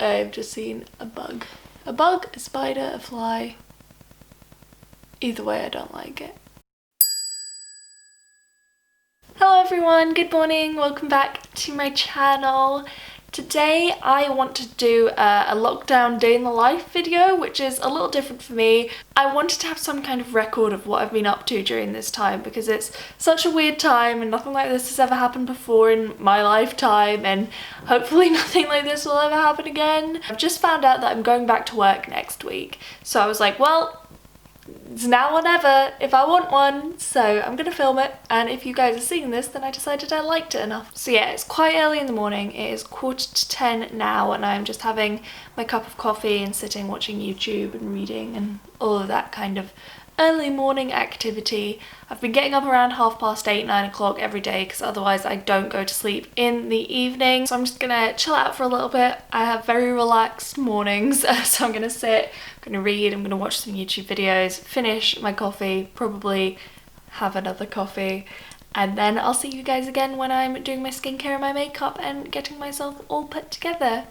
I've just seen a bug. A bug, a spider, a fly. Either way, I don't like it. Hello everyone, good morning, welcome back to my channel. Today I want to do a lockdown day in the life video, which is a little different for me. I wanted to have some kind of record of what I've been up to during this time because it's such a weird time and nothing like this has ever happened before in my lifetime, and hopefully nothing like this will ever happen again. I've just found out that I'm going back to work next week, so I was like, well, it's now or never if I want one, so I'm gonna film it, and if you guys are seeing this then I decided I liked it enough. So yeah, it's quite early in the morning, it is 10:15 now, and I'm just having my cup of coffee and sitting watching YouTube and reading and all of that kind of early morning activity. I've been getting up around 8:30, 9 o'clock every day because otherwise I don't go to sleep in the evening. So I'm just gonna chill out for a little bit. I have very relaxed mornings, so I'm gonna sit, I'm gonna read, I'm gonna watch some YouTube videos, finish my coffee, probably have another coffee, and then I'll see you guys again when I'm doing my skincare and my makeup and getting myself all put together.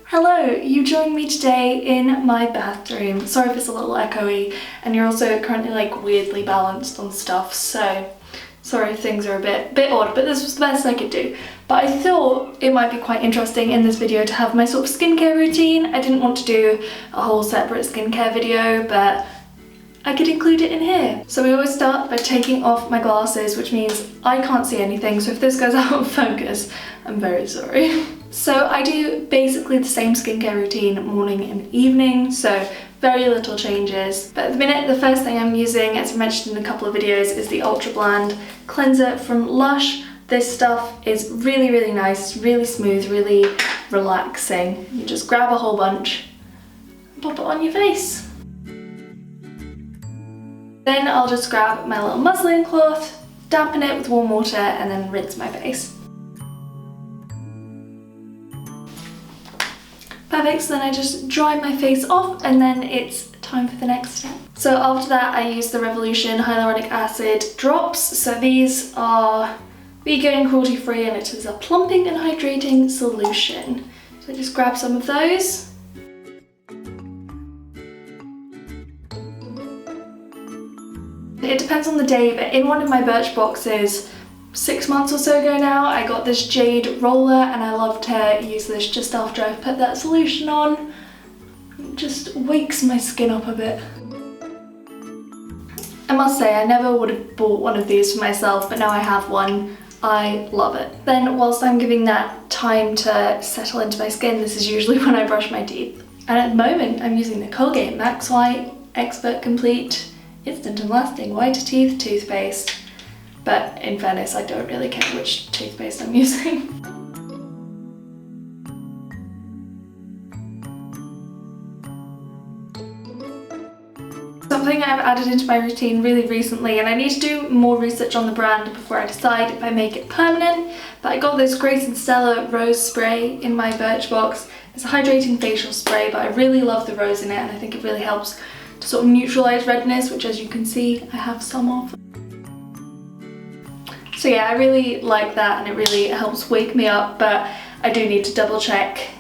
Hello, you joined me today in my bathroom. Sorry if it's a little echoey, and you're also currently like weirdly balanced on stuff, so sorry if things are a bit odd, but this was the best I could do. But I thought it might be quite interesting in this video to have my sort of skincare routine. I didn't want to do a whole separate skincare video, but I could include it in here. So we always start by taking off my glasses, which means I can't see anything, so if this goes out of focus, I'm very sorry. So I do basically the same skincare routine morning and evening, so very little changes. But at the minute, the first thing I'm using, as I mentioned in a couple of videos, is the Ultra Bland Cleanser from Lush. This stuff is really, really nice, really smooth, really relaxing. You just grab a whole bunch and pop it on your face. Then I'll just grab my little muslin cloth, dampen it with warm water, and then rinse my face. Perfect, so then I just dry my face off and then it's time for the next step. So after that I use the Revolution Hyaluronic Acid drops. So these are vegan and cruelty free, and it is a plumping and hydrating solution. So I just grab some of those. It depends on the day, but in one of my Birch boxes 6 months or so ago now, I got this Jade Roller, and I love to use this just after I've put that solution on. It just wakes my skin up a bit. I must say, I never would have bought one of these for myself, but now I have one. I love it. Then whilst I'm giving that time to settle into my skin, this is usually when I brush my teeth. And at the moment, I'm using the Colgate Max White Expert Complete Instant and Lasting White Teeth toothpaste. But in fairness, I don't really care which toothpaste I'm using. Something I've added into my routine really recently, and I need to do more research on the brand before I decide if I make it permanent, but I got this Grace and Stella Rose Spray in my Birch box. It's a hydrating facial spray, but I really love the rose in it, and I think it really helps to sort of neutralise redness, which as you can see, I have some of. So yeah, I really like that, and it really helps wake me up, but I do need to double check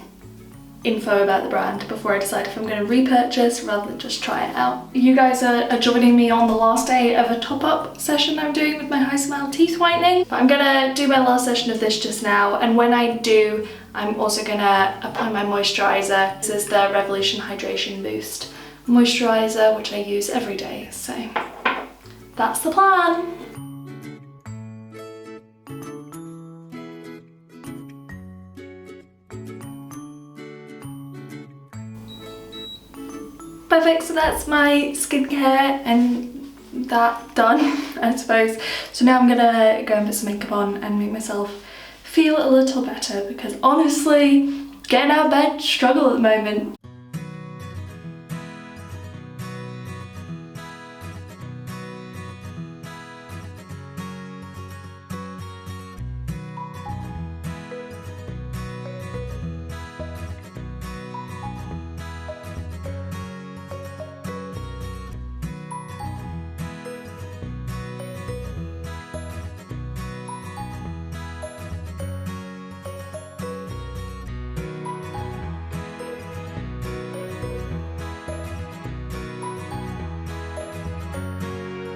info about the brand before I decide if I'm going to repurchase rather than just try it out. You guys are joining me on the last day of a top-up session I'm doing with my High Smile teeth whitening. But I'm going to do my last session of this just now, and when I do, I'm also going to apply my moisturiser. This is the Revolution Hydration Boost moisturiser, which I use every day, so that's the plan. Perfect, so that's my skincare and that done, I suppose. So now I'm gonna go and put some makeup on and make myself feel a little better, because honestly, getting out of bed, struggle at the moment.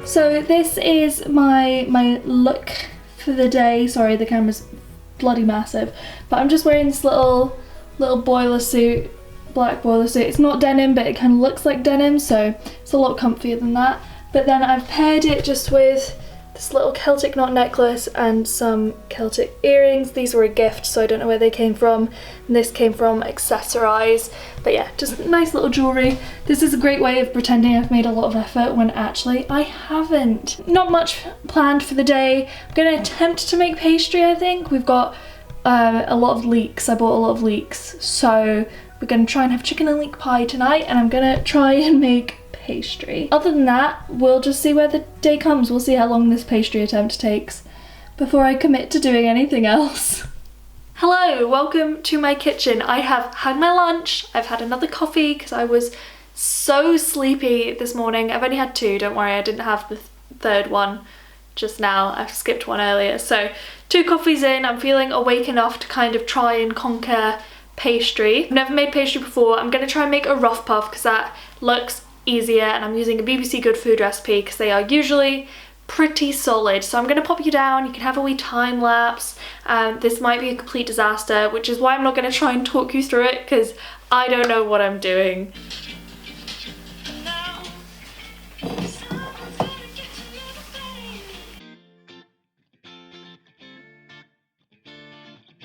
So this is my look for the day. Sorry, the camera's bloody massive, but I'm just wearing this little boiler suit, black boiler suit. It's not denim, but it kind of looks like denim, so it's a lot comfier than that. But then I've paired it just with this little Celtic knot necklace and some Celtic earrings. These were a gift, so I don't know where they came from. And this came from Accessorize. But yeah, just nice little jewellery. This is a great way of pretending I've made a lot of effort when actually I haven't. Not much planned for the day. I'm going to attempt to make pastry, I think. We've got a lot of leeks. I bought a lot of leeks. So we're going to try and have chicken and leek pie tonight, and I'm going to try and make pastry. Other than that, we'll just see where the day comes. We'll see how long this pastry attempt takes before I commit to doing anything else. Hello, welcome to my kitchen. I have had my lunch. I've had another coffee because I was so sleepy this morning. I've only had two, don't worry, I didn't have the third one just now. I've skipped one earlier. So 2 coffees in, I'm feeling awake enough to kind of try and conquer pastry. I've never made pastry before. I'm going to try and make a rough puff because that looks easier, and I'm using a BBC Good Food recipe because they are usually pretty solid. So I'm going to pop you down, you can have a wee time lapse. This might be a complete disaster, which is why I'm not going to try and talk you through it because I don't know what I'm doing.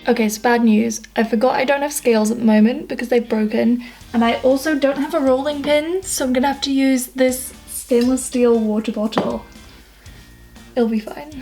Okay, so bad news. I forgot I don't have scales at the moment because they've broken, and I also don't have a rolling pin, so I'm gonna have to use this stainless steel water bottle. It'll be fine.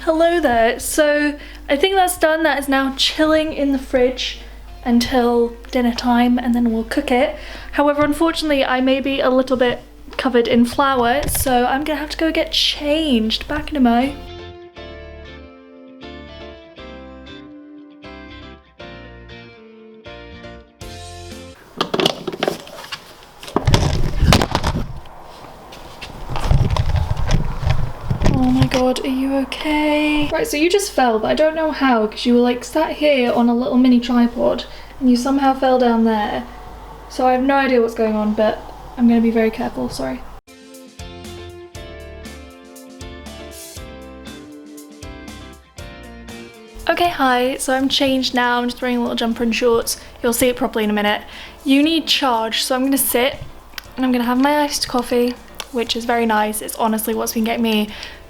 Hello there. So I think that's done. That is now chilling in the fridge until dinner time, and then we'll cook it. However, unfortunately, I may be a little bit covered in flour, so I'm gonna have to go get changed. Back in a mo. Oh my god, are you okay? Right, so you just fell, but I don't know how, because you were like sat here on a little mini tripod and you somehow fell down there. So I have no idea what's going on, but I'm gonna be very careful, sorry. Okay, hi, so I'm changed now. I'm just wearing a little jumper and shorts. You'll see it properly in a minute. You need charge, so I'm gonna sit and I'm gonna have my iced coffee, which is very nice. It's honestly what's been getting me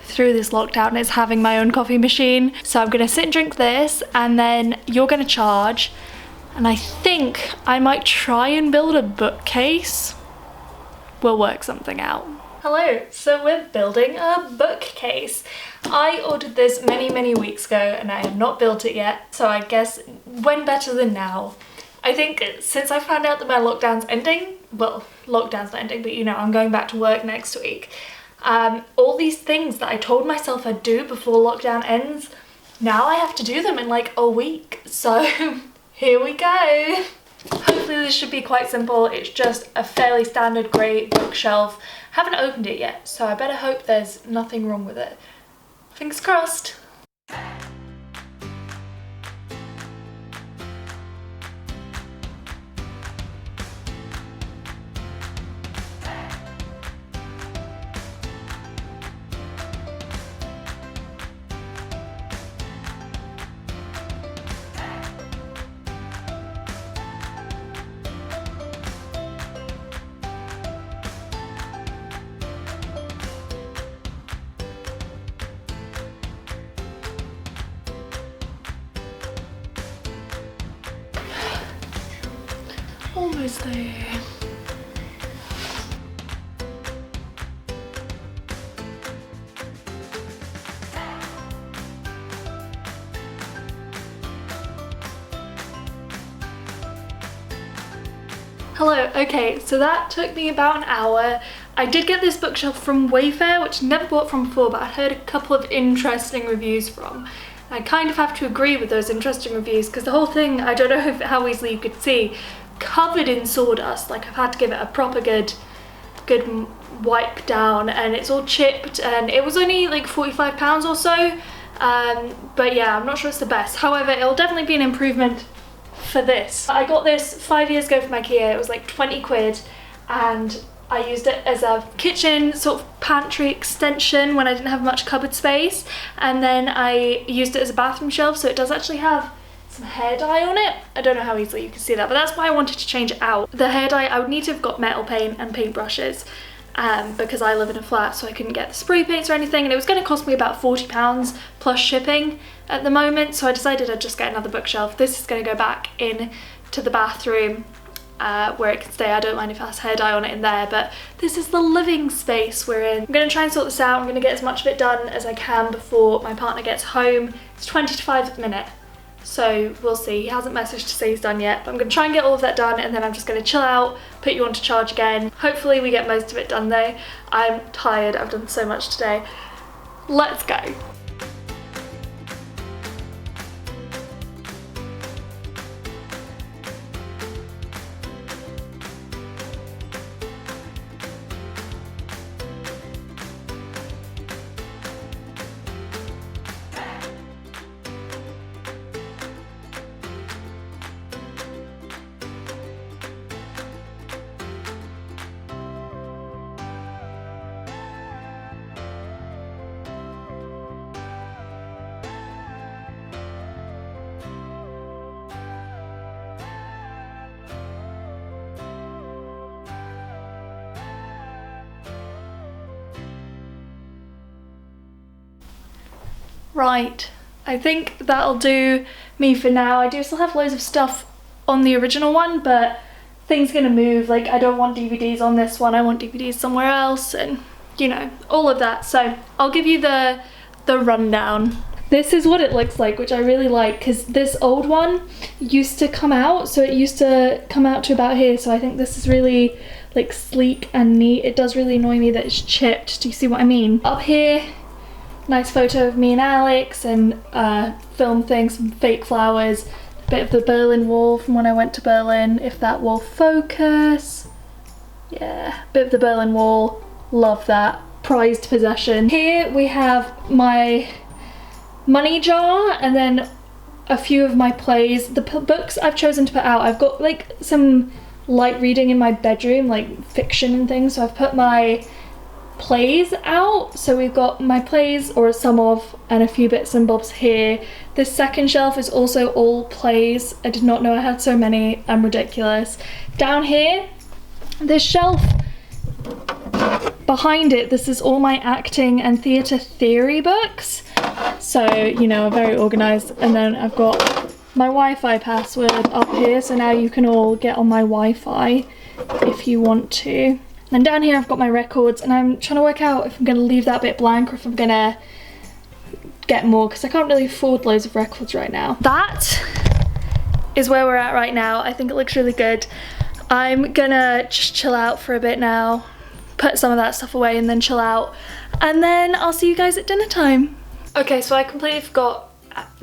through this lockdown, is having my own coffee machine. So I'm gonna sit and drink this, and then you're gonna charge, and I think I might try and build a bookcase. We'll work something out. Hello, so we're building a bookcase. I ordered this many weeks ago and I have not built it yet, so I guess when better than now. I think since I found out that my lockdown's ending, well, lockdown's not ending, but you know, I'm going back to work next week. All these things that I told myself I'd do before lockdown ends, now I have to do them in like a week. So here we go. Hopefully this should be quite simple. It's just a fairly standard grey bookshelf. Haven't opened it yet, so I better hope there's nothing wrong with it. Fingers crossed. obviously. Hello, okay, so that took me about an hour. I did get this bookshelf from Wayfair, which I never bought from before, but I heard a couple of interesting reviews from. I kind of have to agree with those interesting reviews because the whole thing, I don't know how easily you could see, covered in sawdust. Like, I've had to give it a proper good wipe down, and it's all chipped, and it was only like £45 or so. But yeah, I'm not sure it's the best. However, it'll definitely be an improvement for this. I got this 5 years ago from IKEA. It was like 20 quid, and I used it as a kitchen sort of pantry extension when I didn't have much cupboard space, and then I used it as a bathroom shelf, so it does actually have some hair dye on it. I don't know how easily you can see that, but that's why I wanted to change it out. The hair dye, I would need to have got metal paint and paintbrushes, because I live in a flat, so I couldn't get the spray paints or anything, and it was going to cost me about £40 plus shipping at the moment, so I decided I'd just get another bookshelf. This is going to go back in to the bathroom where it can stay. I don't mind if it has hair dye on it in there, but this is the living space we're in. I'm going to try and sort this out. I'm going to get as much of it done as I can before my partner gets home. It's 20 to 5 at the minute, so we'll see. He hasn't messaged to say he's done yet, but I'm going to try and get all of that done, and then I'm just going to chill out, put you on to charge again. Hopefully we get most of it done though. I'm tired, I've done so much today. Let's go. Right, I think that'll do me for now. I do still have loads of stuff on the original one, but things gonna move. Like, I don't want DVDs on this one, I want DVDs somewhere else, and you know, all of that. So I'll give you the rundown. This is what it looks like, which I really like, because this old one used to come out, so it used to come out to about here, so I think this is really like sleek and neat. It does really annoy me that it's chipped. Do you see what I mean? Up here, nice photo of me and Alex, and film thing, some fake flowers, a bit of the Berlin Wall from when I went to Berlin, if that will focus. Yeah, bit of the Berlin Wall, love that, prized possession. Here we have my money jar, and then a few of my plays. The books I've chosen to put out, I've got like some light reading in my bedroom, like fiction and things, so I've put my plays out. So we've got my plays, or some of, and a few bits and bobs here. This second shelf is also all plays. I did not know I had so many. I'm ridiculous. Down here, this shelf behind it, this is all my acting and theatre theory books. So, you know, very organised. And then I've got my Wi-Fi password up here, so now you can all get on my Wi-Fi if you want to. And down here I've got my records, and I'm trying to work out if I'm going to leave that bit blank or if I'm going to get more, because I can't really afford loads of records right now. That is where we're at right now. I think it looks really good. I'm gonna just chill out for a bit now, put some of that stuff away and then chill out, and then I'll see you guys at dinner time. Okay, so I completely forgot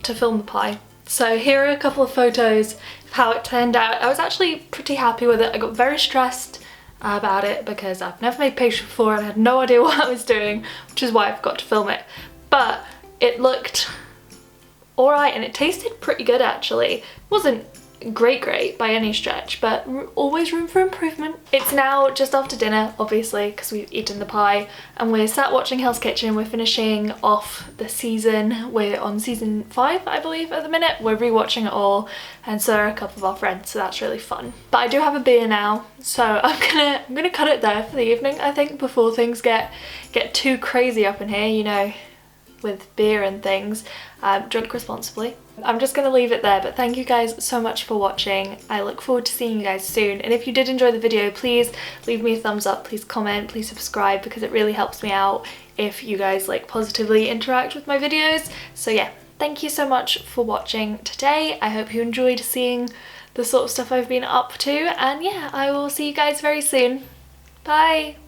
to film the pie. So here are a couple of photos of how it turned out. I was actually pretty happy with it. I got very stressed about it because I've never made pastry before and I had no idea what I was doing, which is why I forgot to film it. But it looked alright and it tasted pretty good actually. It wasn't great by any stretch, but always room for improvement. It's now just after dinner, obviously, because we've eaten the pie, and we're sat watching Hell's Kitchen. We're finishing off the season. We're on season 5, I believe, at the minute. We're rewatching it all, and so are a couple of our friends, so that's really fun. But I do have a beer now, so I'm gonna cut it there for the evening, I think, before things get too crazy up in here, you know, with beer and things. Drink responsibly. I'm just going to leave it there, but thank you guys so much for watching. I look forward to seeing you guys soon, and if you did enjoy the video, please leave me a thumbs up, please comment, please subscribe, because it really helps me out if you guys like positively interact with my videos. So yeah, thank you so much for watching today. I hope you enjoyed seeing the sort of stuff I've been up to, and yeah, I will see you guys very soon. Bye!